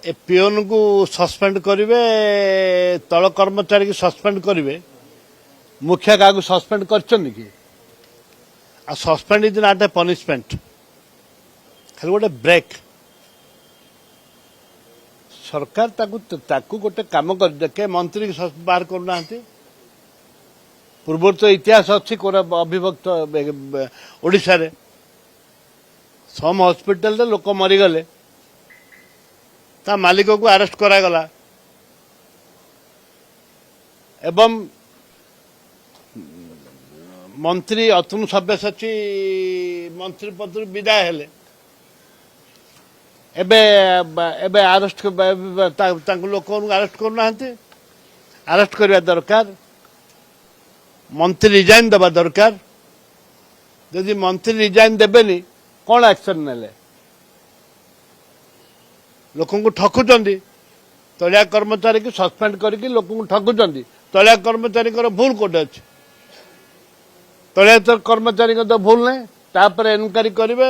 ए peon को suspend करेंगे तल कर्मचारी की सस्पेंड करेंगे मुखिया क्या सस्पेंड कर suspend is not a punishment खाली गोटे ब्रेक सरकार ताकू गोटे काम कर देखे मंत्री बाहर करना पूर्व तो इतिहास अच्छी अविभक्त ओडिशा रे सम हॉस्पिटल लोक मरीगले ता मालिक को अरेस्ट करागला एवं मंत्री अतुल सब्यसाची मंत्री पद विदाय हेले एबे अरेस्ट लोक अरेस्ट करना अरेस्ट करवा दरकार मंत्री रिजाइन दबा दरकार यदि मंत्री रिजाइन देबेनी कौन एक्शन नेले लोक ठकुचंदी तलिया कर्मचारी की सस्पेंड करके लोक ठकुचंदी तलिया कर्मचारी भूल कोटे अच्छे तलिया कर्मचारी तो भूल नहीं तापर एनक्वारी करेंगे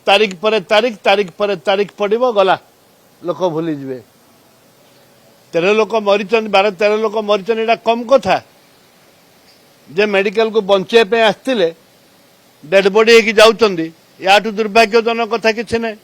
तारीख पर तारीख पड़ो गला लोक भूली जाए 13 लोक मरी 12-13 लोक मरी कम कथा जे मेडिकल को बंचाई आसते डेड बॉडी जाऊँ या दुर्भाग्यजनक कथा किसी नहीं।